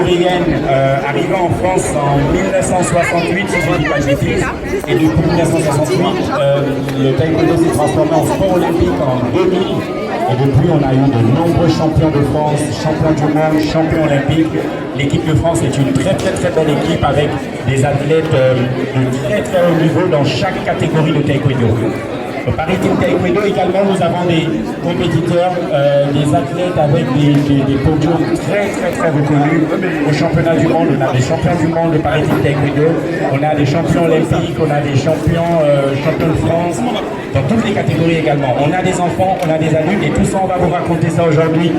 taïkwondoienne arrivée en France en 1968, si je ne dis pas de bêtises. Et depuis 1968, le taekwondo s'est transformé en sport olympique en 2000. Et depuis, on a eu de nombreux champions de France, champions du monde, champions olympiques. L'équipe de France est une très belle équipe avec des athlètes de très haut niveau dans chaque catégorie de taekwondo. Au Paris Team Taekwondo également, nous avons des compétiteurs, des athlètes avec des podiums très reconnus. Au championnat du monde, on a des champions du monde de Paris Team Taekwondo, on a des champions olympiques, on a des champions de France, dans toutes les catégories également. On a des enfants, on a des adultes et tout ça, on va vous raconter ça aujourd'hui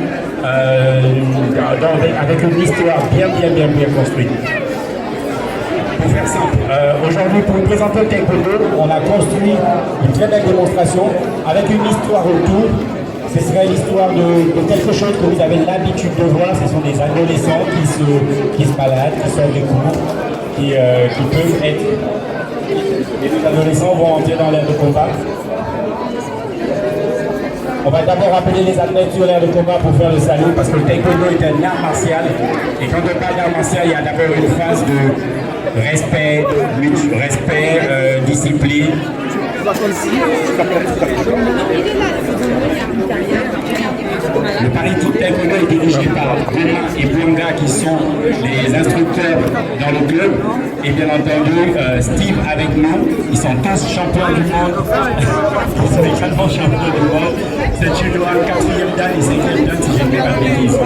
avec une histoire bien construite. Pour faire simple, aujourd'hui pour vous présenter le taekwondo, on a construit une très belle démonstration avec une histoire autour. Ce serait l'histoire de quelque chose que vous avez l'habitude de voir. Ce sont des adolescents qui se baladent, qui sortent des cours, qui peuvent être... Et les adolescents vont entrer dans l'air de combat. On va d'abord appeler les athlètes sur l'air de combat pour faire le salut parce que le taekwondo est un art martial. Et quand on parle d'art martial, il y a d'abord une phase de respect, discipline. Le Paris Team Taekwondo est dirigé par Romain et Bouanga qui sont les instructeurs dans le club. Et bien entendu, Steve avec nous. Ils sont tous champions du monde. Ils sont également champions du monde. C'est une loi 4e dan et 5e dan si je ne fais pas de bêtises.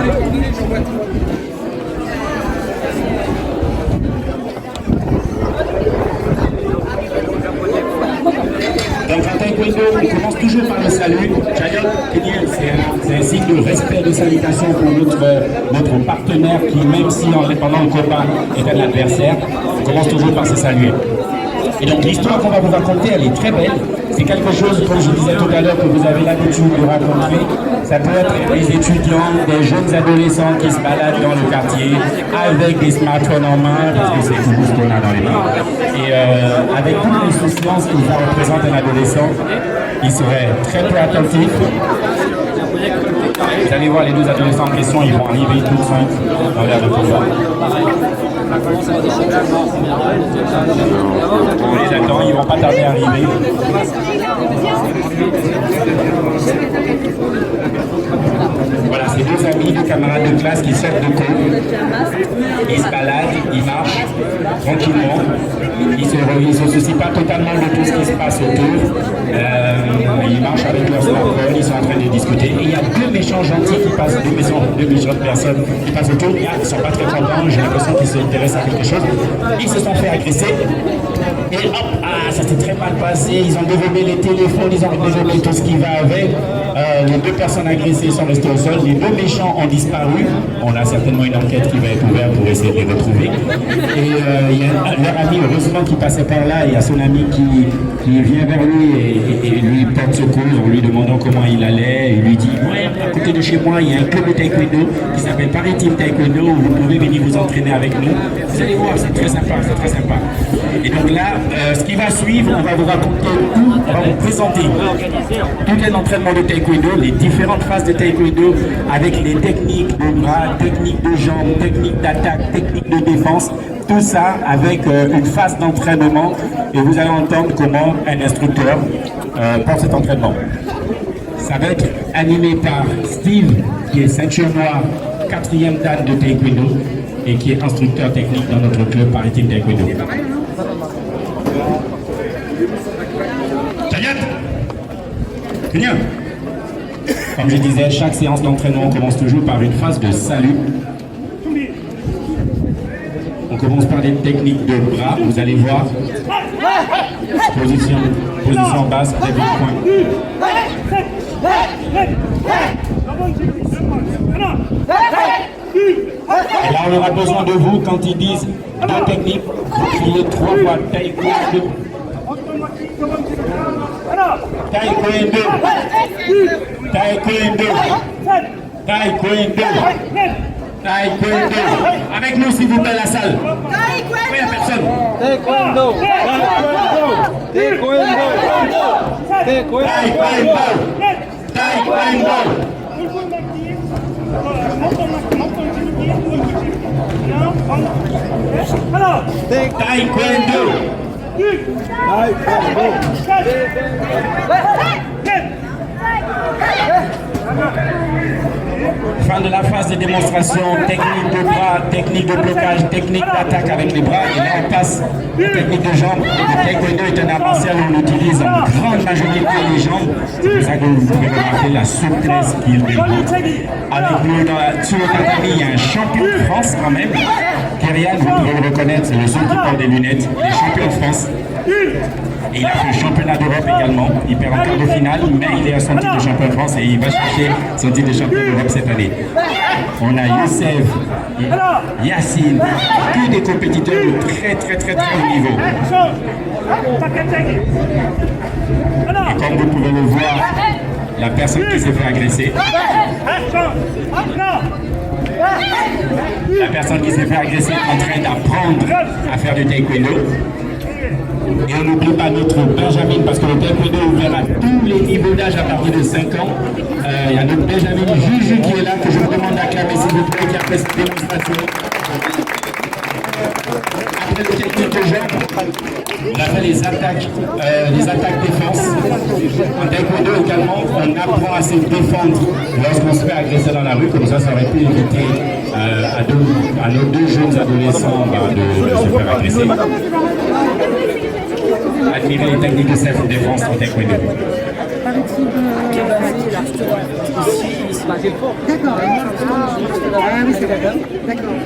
Donc en taekwondo, on commence toujours par le salut. C'est un signe de respect, de salutation pour notre partenaire qui, même si pendant le combat est un adversaire, on commence toujours par se saluer. Et donc l'histoire qu'on va vous raconter, elle est très belle. C'est quelque chose, comme je disais tout à l'heure, que vous avez l'habitude de raconter. Ça peut être des étudiants, des jeunes adolescents qui se baladent dans le quartier avec des smartphones en main, parce que c'est tout ce qu'on a dans les mains. Et avec toute l'insouciance que ça représente un adolescent, il serait très peu attentif. Vous allez voir les deux adolescents en question, ils vont arriver tout de suite dans l'air de combat. On les attend, ils ne vont pas tarder à arriver. Voilà, c'est deux amis, deux camarades de classe qui sortent de cours. Ils se baladent, ils marchent tranquillement. Ils ne se soucient pas totalement de tout ce qui se passe autour. Ils marchent avec leur smartphone, ils sont en train de discuter. Et il y a deux méchants gentils qui passent, deux méchantes personnes qui passent autour. Ils ne sont pas très contents, j'ai l'impression qu'ils s'intéressent à quelque chose. Ils se sont fait agresser. Et hop, ça s'est très mal passé. Ils ont développé les téléphones, ils ont développé tout ce qui va avec. Les deux personnes agressées sont restées au sol. Les deux méchants ont disparu. On a certainement une enquête qui va être ouverte pour essayer de les retrouver. Et il y a leur ami, heureusement, qui passait par là. Il y a son ami qui vient vers lui et lui porte secours en lui demandant comment il allait. Il lui dit, ouais, à côté de chez moi, il y a un club de taekwondo qui s'appelle Paris Team Taekwondo où vous pouvez venir vous entraîner avec nous. Vous allez voir, c'est très sympa, c'est très sympa. Et donc là, ce qui va suivre, on va vous raconter tout, on va vous présenter tout un entraînement de taekwondo, les différentes phases de taekwondo avec les techniques de bras, techniques de jambes, techniques d'attaque, techniques de défense, tout ça avec une phase d'entraînement et vous allez entendre comment un instructeur porte cet entraînement. Ça va être animé par Steve, qui est ceinture noire, 4e dan de taekwondo et qui est instructeur technique dans notre club Paris Team Taekwondo. Comme je disais, chaque séance d'entraînement commence toujours par une phase de salut. On commence par des techniques de bras, vous allez voir. Position basse, début de poing. Et là, on aura besoin de vous quand ils disent deux techniques. Vous criez 3 fois taekwondo. Taekwondo. Taekwondo. Taekwondo. Taekwondo. Avec nous, s'il vous plaît, la salle. Il n'y a personne. Taekwondo. Taekwondo. Taekwondo. Taekwondo. Taekwondo. Fin de la phase de démonstration, technique de bras, technique de blocage, technique d'attaque avec les bras. Et là, on passe aux techniques de jambes. Le taekwondo est un art martial où on utilise en grande majorité les jambes. C'est pour ça que vous pouvez remarquer la souplesse qu'il démontre. Avec nous sur le tatami, il y a un champion de France quand même. Kyrian, vous pouvez le reconnaître, c'est le seul qui porte des lunettes. Il est champion de France. Et il a fait le championnat d'Europe également. Il perd en quart de finale, mais il est à son titre de champion de France et il va chercher son titre de champion d'Europe cette année. On a Youssef, Yacine, que des compétiteurs de très haut niveau. Et comme vous pouvez le voir, la personne qui s'est fait agresser, est en train d'apprendre à faire du taekwondo. Et on n'oublie pas notre Benjamin, parce que le taekwondo est ouvert à tous les niveaux d'âge à partir de 5 ans. Il y a notre Benjamin Juju qui est là, que je vous demande d'acclamer s'il vous plaît, qui a fait cette démonstration. Après le technique de jambes, on a fait les attaques défense. En taekwondo également, on apprend à se défendre lorsqu'on se fait agresser dans la rue, comme ça aurait pu éviter à nos deux jeunes adolescents de se faire agresser. Admirer les techniques de self-défense en taekwondo. D'accord. Ah oui, c'est d'accord. D'accord.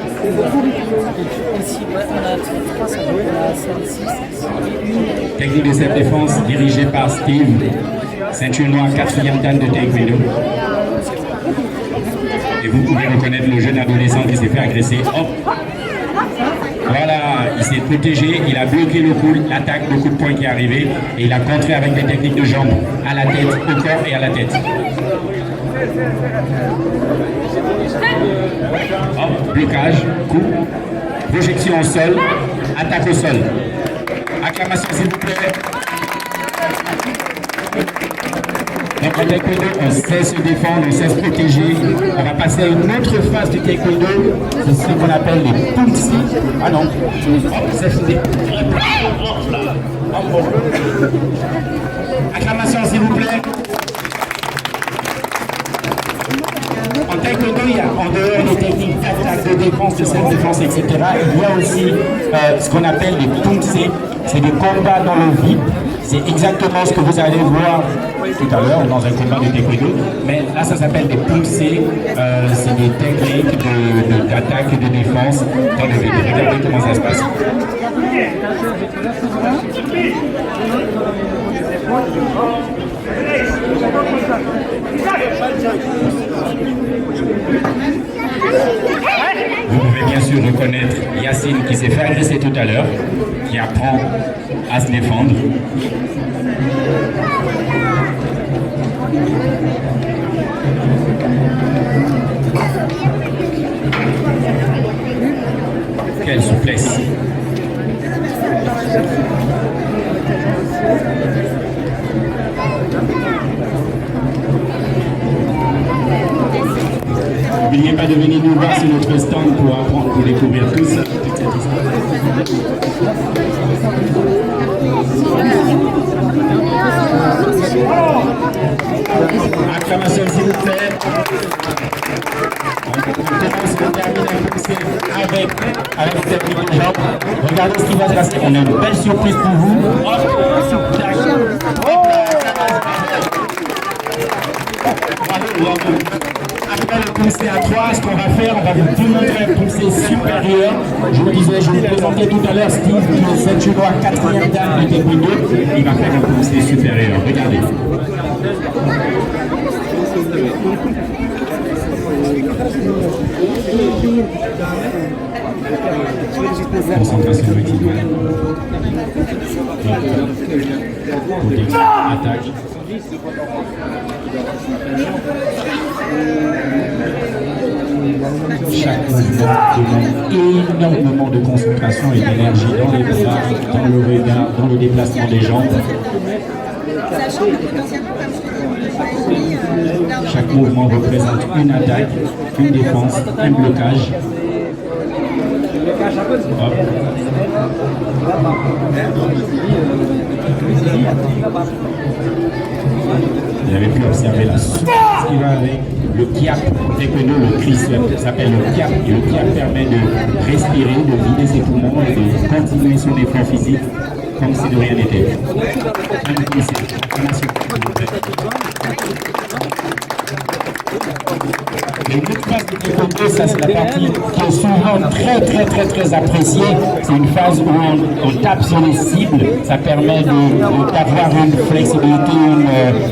Technique de self-défense dirigée par Steve, ceinture noire 4e dan de taekwondo. Et vous pouvez reconnaître le jeune adolescent qui s'est fait agresser. Hop. Voilà, il s'est protégé, il a bloqué le coup, l'attaque, le coup de poing qui est arrivé et il a contré avec des techniques de jambes à la tête, au corps et à la tête. Hop, blocage, coup, projection au sol, attaque au sol. Acclamation s'il vous plaît. Donc en taekwondo, on sait se défendre, on sait se protéger. On va passer à une autre phase du taekwondo, c'est ce qu'on appelle les pumsi. Ah non, c'est fini. Acclamation s'il vous plaît. En taekwondo, il y a en dehors des techniques d'attaque, de défense, de self-défense, etc. Il y a aussi ce qu'on appelle les pumsi. C'est des combats dans le vide. C'est exactement ce que vous allez voir tout à l'heure dans un combat de taekwondo. Mais là, ça s'appelle des pumsi. C'est des techniques d'attaque et de défense dans le vide. Regardez comment ça se passe. Vous pouvez bien sûr reconnaître Yacine qui s'est fait agresser tout à l'heure, qui apprend à se défendre. Quelle souplesse! N'oubliez pas de venir nous voir sur notre stand pour apprendre, pour découvrir tout ça. Acclamation s'il vous plaît. On commence, on termine avec cette technique de jambes. Regardez ce qui va se passer. On a une belle surprise pour vous. Après le poussé à 3, ce qu'on va faire, on va vous démontrer un poussé supérieur. Je vous disais, je vous présentais tout à l'heure Steve, qui est ceinture noire 4e dan de taekwondo. Il va faire un poussé supérieur. Regardez. Concentration maximale. Protection, attaque. Chaque mouvement demande énormément de concentration et d'énergie dans les bras, dans le regard, dans le déplacement des jambes. Chaque mouvement représente une attaque, une défense, un blocage. Vous avez pu observer la souplesse qui va avec le kiap. Taekwondo, le cri s'appelle le kiap. Et le kiap permet de respirer, de vider ses poumons et de continuer son effort physique comme si de rien n'était. Le mot de passe de taekwondo, ça c'est la partie qui est souvent très appréciée. C'est une phase où on tape sur les cibles. Ça permet d'avoir une flexibilité,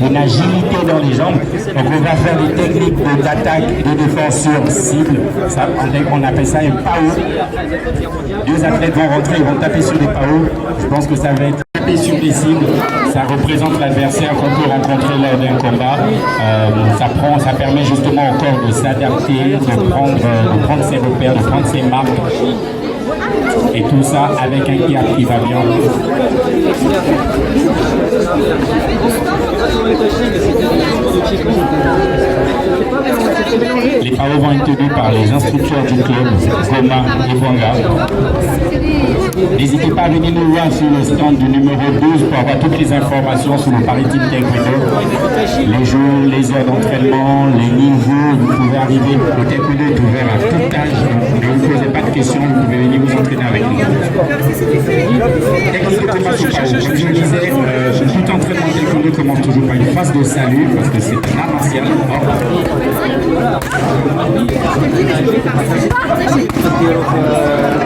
une agilité dans les jambes. Donc on va faire des techniques d'attaque, de défense sur cible. Ça, on appelle ça un PAO. Deux athlètes vont rentrer, ils vont taper sur des PAO. Je pense que ça va être taper sur des cibles. Ça représente l'adversaire qu'on peut rencontrer lors d'un combat. Ça permet justement au corps de s'adapter, de prendre ses repères, de prendre ses marques. Et tout ça avec un kiap qui va bien. Les PAO vont être tenus par les instructeurs du club, Goma et Wanga. N'hésitez pas à venir nous voir sur le stand du numéro 12 pour avoir toutes les informations sur le Maritime Taekwondo. Les jours, les heures d'entraînement, les niveaux, vous pouvez arriver. Le Taekwondo est ouvert à tout âge. Ne vous posez pas de questions, vous pouvez venir vous entraîner avec nous. Technique de combat sous PAO. Comme je le disais, tout entraînement Taekwondo commence toujours par une phase de salut parce que c'est un art martial.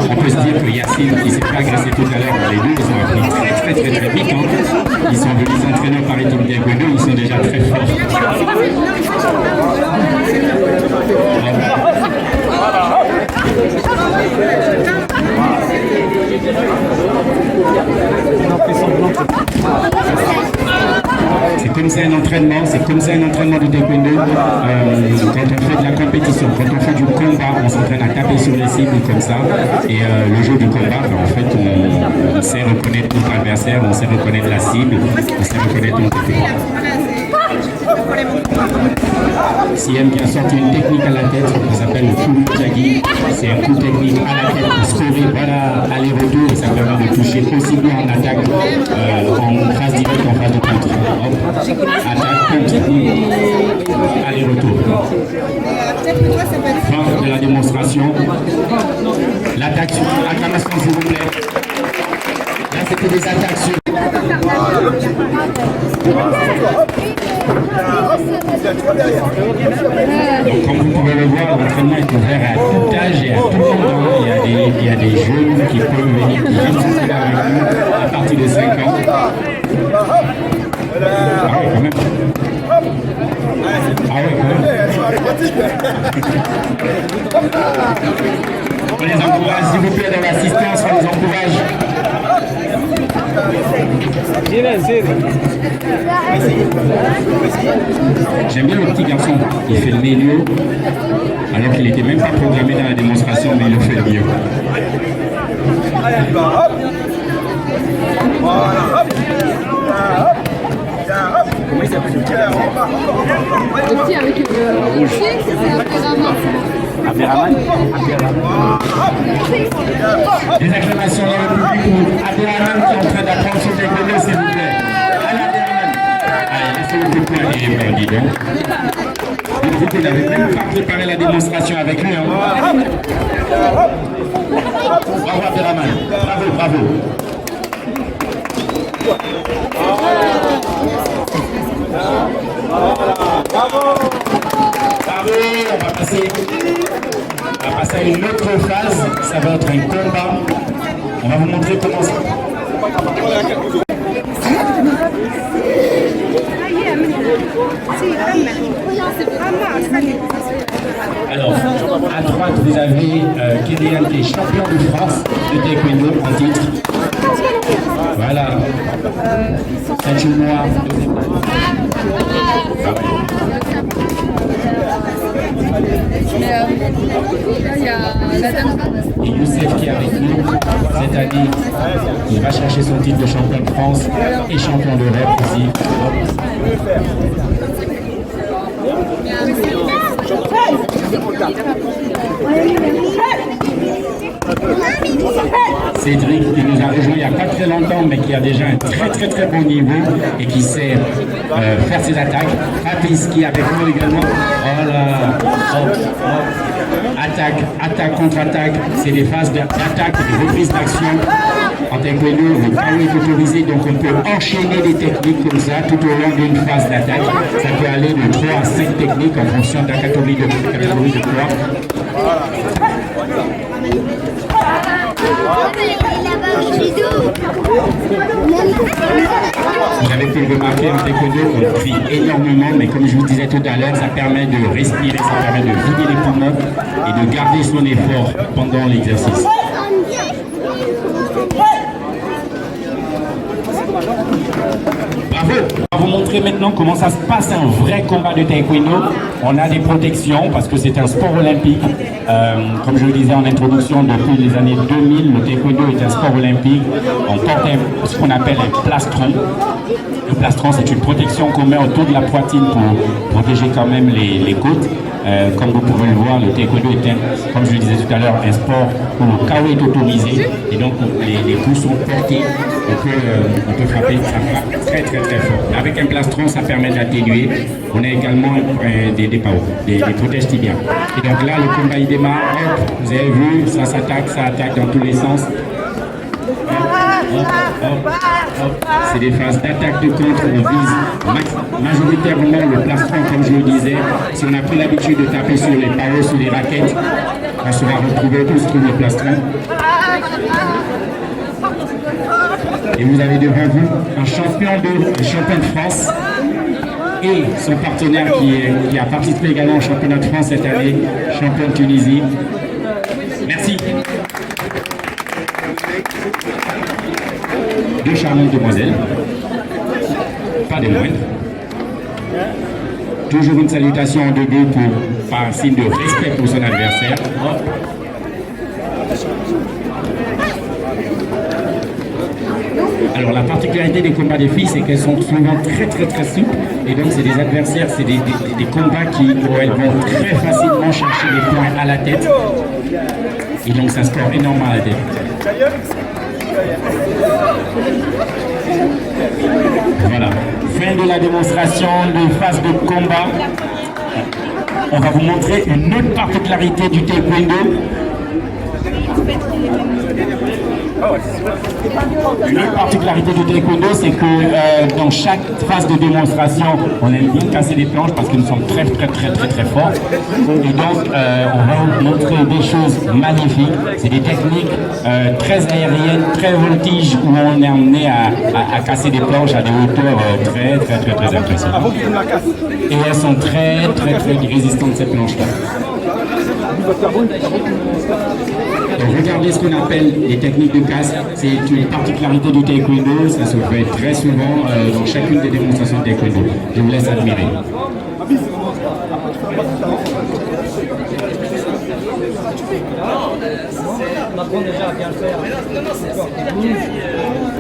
On peut se dire que Yacine, qui s'est fait agresser tout à l'heure, les deux, ils ont appris très vite. Hein. Ils sont venus s'entraîner par les teams Taekwondo, ils sont déjà très forts. C'est comme ça un entraînement, de taekwondo. Quand on fait de la compétition, quand on fait du combat, on s'entraîne à taper sur les cibles comme ça. Et le jeu du combat, en fait, on sait reconnaître notre adversaire, on sait reconnaître la cible, on sait reconnaître notre technique. CM qui a sorti une technique à la tête qui s'appelle le full jagi. C'est un coup technique à la tête pour scorer, voilà, aller-retour, et ça permet de toucher aussi bien en attaque, en phase directe, en phase de contre. Attaque, contre, aller-retour. Fin de la démonstration. L'attaque sur acclamation, s'il vous plaît. Là, c'était des attaques sur. Donc comme vous pouvez le voir, l'entraînement est ouvert à tout âge et à tout moment. Il y a des jeunes qui peuvent venir s'entraîner avec nous à partir de 5 ans. Ah oui, quand même. On les encourage, s'il vous plaît, dans l'assistance, on les encourage. J'aime bien le petit garçon, il fait le milieu, alors qu'il n'était même pas programmé dans la démonstration, mais il le fait mieux. Comment il s'appelle le petit avec le rouge, c'est Abderrahman. Des acclamations dans le public pour Abderrahman qui est en train d'apprendre son taekwondo, s'il vous plaît. Allez, Abderrahman. Allez, laissez-le beaucoup aller, dis donc. Vous n'avez même pas préparé la démonstration avec lui. Hein. Bravo, Abderrahman. Bravo. Bravo, on va passer à une autre phase, ça va être un combat. On va vous montrer comment ça. Alors, à droite, vous avez Kélian qui est champion de France de taekwondo en titre. Voilà. Ceinture noire. Et Youssef qui est avec nous cette année, il va chercher son titre de champion de France et champion d'Europe aussi. Cédric qui nous a rejoint il n'y a pas très longtemps, mais qui a déjà un très bon niveau et qui sait faire ses attaques. Papis qui est avec nous également. Voilà. Attaque, contre-attaque, c'est des phases d'attaque, des reprises d'action. En taekwondo, le KO est autorisé, donc on peut enchaîner des techniques comme ça tout au long d'une phase d'attaque. Ça peut aller de 3 à 5 techniques en fonction de la catégorie de poids. Vous avez pu le remarquer en taekwondo, on crie énormément, mais comme je vous disais tout à l'heure, ça permet de respirer, ça permet de vider les poumons et de garder son effort pendant l'exercice. Bravo! On va vous montrer maintenant comment ça se passe un vrai combat de taekwondo. On a des protections parce que c'est un sport olympique. Comme je le disais en introduction, depuis les années 2000, le taekwondo est un sport olympique. On porte ce qu'on appelle un plastron. Le plastron, c'est une protection qu'on met autour de la poitrine pour protéger quand même les côtes. Comme vous pouvez le voir, le taekwondo est, comme je le disais tout à l'heure, un sport où le KO est autorisé et donc les coups sont portés. On peut frapper, ça frappe très fort. Avec un plastron, ça permet d'atténuer. On a également des PAO, des protèges tibias. Et donc là, le combat il démarre. Hop, vous avez vu, ça attaque dans tous les sens. C'est des phases d'attaque de contre, on vise majoritairement le plastron comme je le disais. Si on a pris l'habitude de taper sur les palos, sur les raquettes, on sera retrouvé tous sur le plastron. Et vous avez devant vous un champion de France et son partenaire qui a participé également au championnat de France cette année, champion de Tunisie. Merci. Deux charmantes demoiselles, pas des moindres. Toujours une salutation en debout par signe de respect pour son adversaire. Alors la particularité des combats des filles, c'est qu'elles sont souvent très souples et donc c'est des adversaires, c'est des combats où elles vont très facilement chercher des points à la tête et donc ça score énormément à la tête. Voilà, fin de la démonstration de phase de combat. On va vous montrer une autre particularité du taekwondo. Une autre particularité du taekwondo, c'est que dans chaque phase de démonstration, on aime bien casser les planches parce que nous sommes très forts. Et donc, on va vous montrer des choses magnifiques. C'est des techniques très aériennes, très voltiges, où on est amené à casser des planches à des hauteurs très impressionnantes. Et elles sont très résistantes, ces planches-là. Donc regardez ce qu'on appelle les techniques de casse, c'est une particularité du taekwondo, ça se fait très souvent dans chacune des démonstrations de taekwondo. Je vous laisse admirer. On apprend déjà à bien le faire.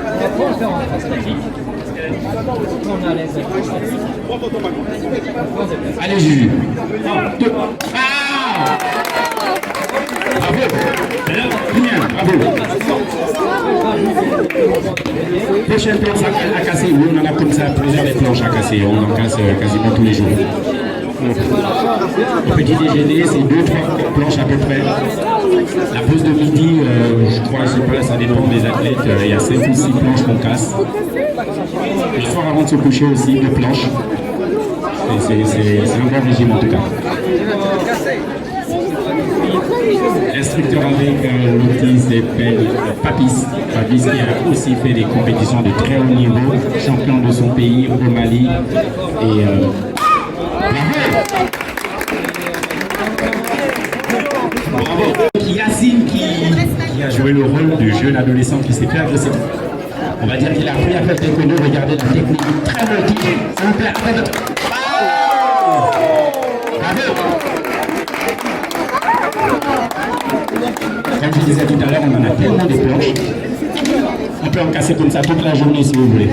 On apprend à le faire en pratique. On est à l'aise. Allez Juju. 1, 2, ah! Bravo! Bien, bravo! Prochaine planche à casser, oui, on en a comme ça plusieurs des planches à casser, on en casse quasiment tous les jours. Le petit déjeuner, c'est 2-3 planches à peu près. La pause de midi, je crois, je sais pas, ça dépend des athlètes, il y a 5 ou 6 planches qu'on casse. Le soir avant de se coucher aussi, 2 planches. C'est un bon régime en tout cas. L'instructeur avec l'outil s'appelle Papis. Papis qui a aussi fait des compétitions de très haut niveau, champion de son pays au Mali. Et bravo. Yacine qui a joué le rôle du jeune adolescent qui s'est fait agresser. On va dire qu'il a appris à faire taekwondo, regardez la technique très voltige. Ça vous plaît? Comme je disais tout à l'heure, on en a tellement de planches. On peut en casser comme ça toute la journée si vous voulez.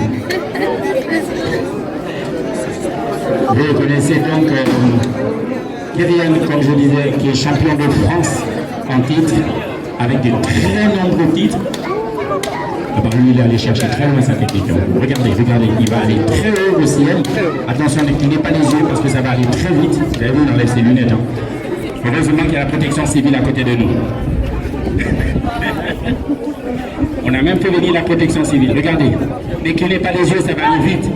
Vous connaissez donc Kyrian, comme je disais, qui est champion de France en titre, avec de très nombreux titres. Ah bah lui, il est allé chercher très loin sa technique. Regardez, regardez, il va aller très haut au ciel. Attention, ne clignez pas les yeux parce que ça va aller très vite. Vous avez vu, on enlève ses lunettes. Heureusement qu'il y a la protection civile à côté de nous. On a même fait venir la protection civile. Regardez, ne clignez pas les yeux, ça va aller vite.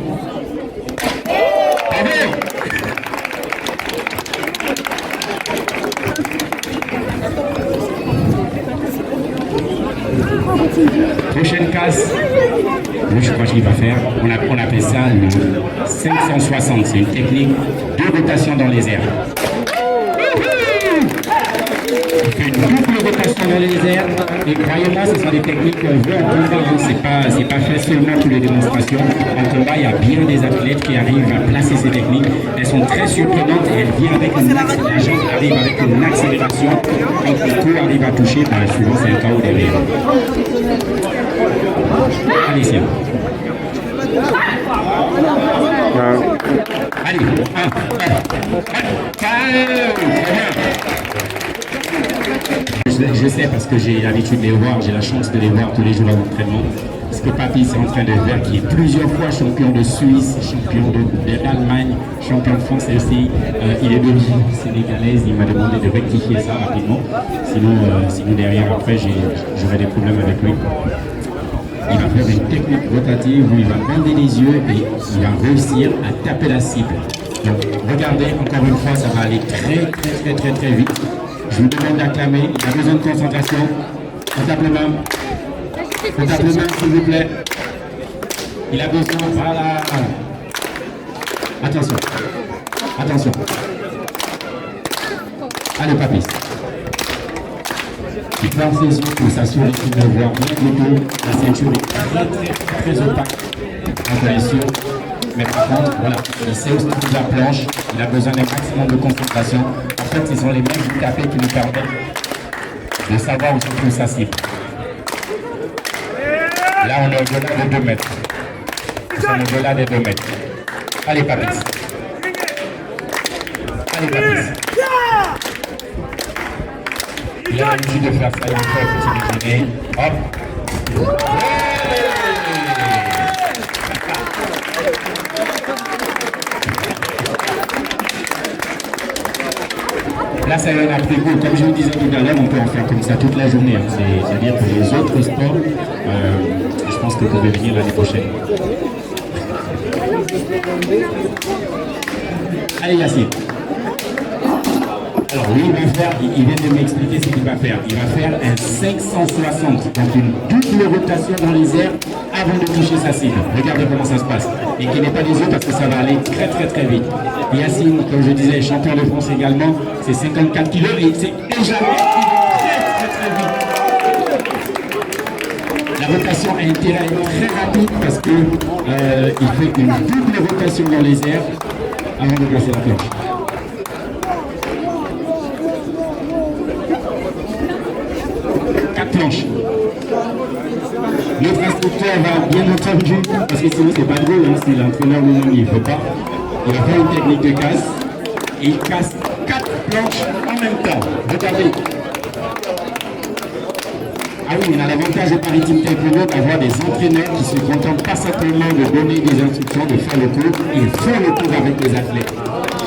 Bravo! Prochaine case, oui, je crois qu'il va faire, on appelle ça le 560, c'est une technique de rotation dans les airs. Il fait une double rotation dans les airs, et croyez-moi, ce sont des techniques qu'on veut en combat, c'est pas fait seulement pour les démonstrations. En combat, il y a bien des athlètes qui arrivent à placer ces techniques. Elles sont très surprenantes et elles viennent avec une accélération, arrive avec une accélération. Quand le coup arrive à toucher, ben, souvent c'est un KO derrière. Allez, Sia. Allez, je sais parce que j'ai l'habitude de les voir, j'ai la chance de les voir tous les jours à l'entraînement. Parce que Papy est en train de faire qui est plusieurs fois champion de Suisse, champion d'Allemagne, champion de France et aussi il est d'origine sénégalaise. Il m'a demandé de rectifier ça rapidement. Sinon derrière après j'aurai des problèmes avec lui. Il va faire une technique rotative où il va bander les yeux et il va réussir à taper la cible. Donc regardez, encore une fois, ça va aller très vite. Je vous demande d'acclamer, il a besoin de concentration. On tape les mains. On tape les mains, s'il vous plaît. Il a besoin, voilà. Attention. Attention. Allez, Papy. Il ferme ses yeux pour s'assurer qu'il ne voit rien du tout. La ceinture est très opaque. Bien sûr. Mais par contre, voilà, il sait où se trouve la planche. Il a besoin d'un maximum de concentration. En fait, ce sont les mêmes du tapé qui nous permettent de savoir où se trouve sa cible. Là, on est au-delà de 2 mètres. Nous sommes au-delà des 2 mètres. Allez, Papy. Allez, Papy. Il a l'habitude de faire ça, il fait un petit déjeuner. Hop. Là, ça a pris goût. Comme je vous disais tout à l'heure, on peut en faire comme ça toute la journée. Hein. C'est-à-dire que les autres sports, je pense que vous pouvez venir l'année prochaine. Allez, Yassine. Alors lui, il vient de m'expliquer ce qu'il va faire. Il va faire un 560, donc une double rotation dans les airs avant de toucher sa cible. Regardez comment ça se passe. Et qu'il n'est pas des autres parce que ça va aller très vite. Yassine, comme je disais, champion de France également, c'est 54 kg et c'est déjà très vite. La rotation a intérêt à être très rapide parce que il fait une double rotation dans les airs avant de placer la planche. Planche. Notre instructeur va bien entendu, parce que sinon c'est pas drôle, hein, si l'entraîneur lui-même il ne veut pas, il va faire une technique de casse et il casse 4 planches en même temps. Regardez. Ah oui, on a l'avantage au Paris-Team Taekwondo d'avoir des entraîneurs qui se contentent pas simplement de donner des instructions, de faire le cours, ils font le cours avec les athlètes.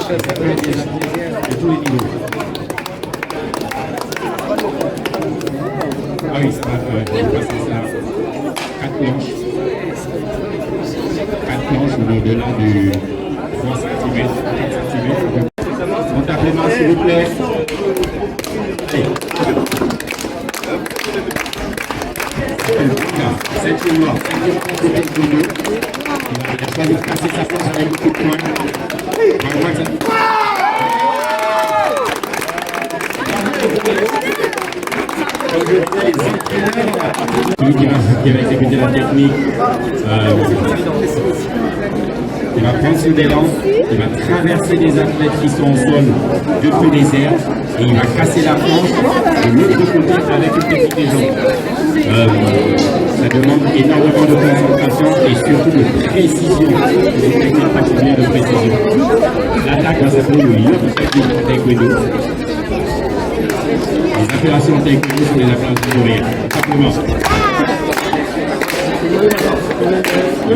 Ça peut être des athlètes de tous les niveaux. Ah oui, ça va passer ça. 4 planches. 4 planches au-delà de 3 cm, 4 cm. On tape les mains s'il vous plaît. Allez. Ceinture noire, ceinture de taekwondo. Il a choisi de passer sa force avec beaucoup de points. Qui va exécuter la technique, il va prendre son élan, il va traverser les athlètes qui sont au sol depuis les airs et il va casser la planche de l'autre côté avec une technique des jambes. Ça demande énormément de concentration et surtout de précision, une technique particulière de précision. L'attaque va s'appeler le Yoke Technique Taekwondo. Les appellations taekwondo sont les appellations de rire. Simplement. Il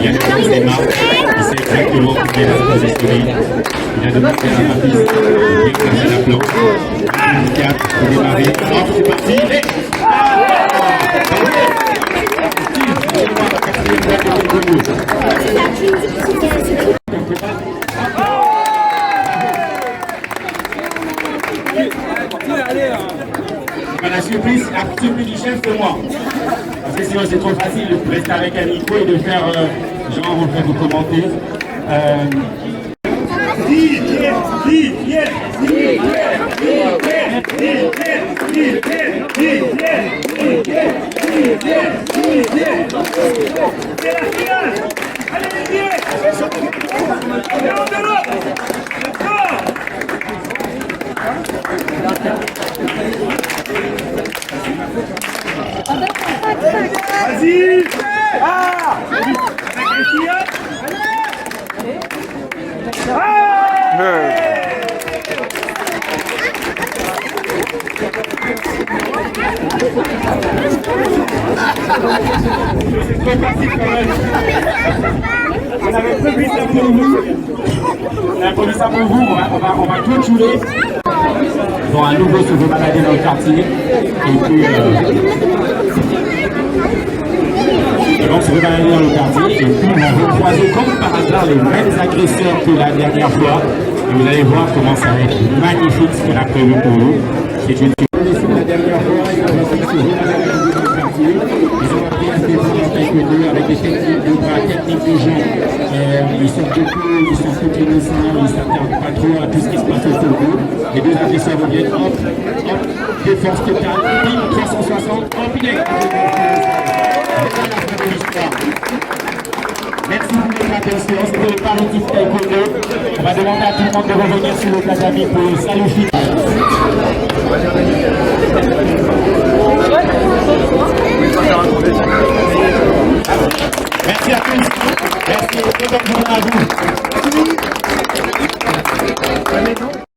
y a le prise des marques, il sait exactement où il va se positionner. Il a demandé à la piste de déclencher la planche. 4 pour démarrer. Hop, c'est parti. La surprise du chef, c'est moi. Parce que sinon c'est trop facile de rester avec un micro et de faire genre en fait vous commenter. Vas-y! Ah! C'est trop facile quand même. On avait prévu ça pour vous. On a prévu ça pour vous. On va tout jouer. Bon, à nouveau se balader dans le quartier. Et puis, ils vont se balader dans le quartier. Et puis, on va recroiser comme par hasard les mêmes agresseurs que la dernière fois. Et vous allez voir comment ça va être magnifique ce qu'on a prévu pour vous. C'est une la dernière fois, ils ont se balader dans le quartier. Ils ont appris à se défendre en taekwondo avec des techniques de bras, techniques de jambes. Ils sont tout innocents, ils ne s'attardent pas trop à tout ce qui se passe autour d'eux. Les deux agresseurs reviennent, hop, hop, défense totale, ping, 360, hop, il est. Merci pour votre attention, c'était le Paralympique Taekwondo. On va demander à tout le monde de revenir sur le tatami pour le salut final. Merci à tous. Merci. Bonne journée à vous.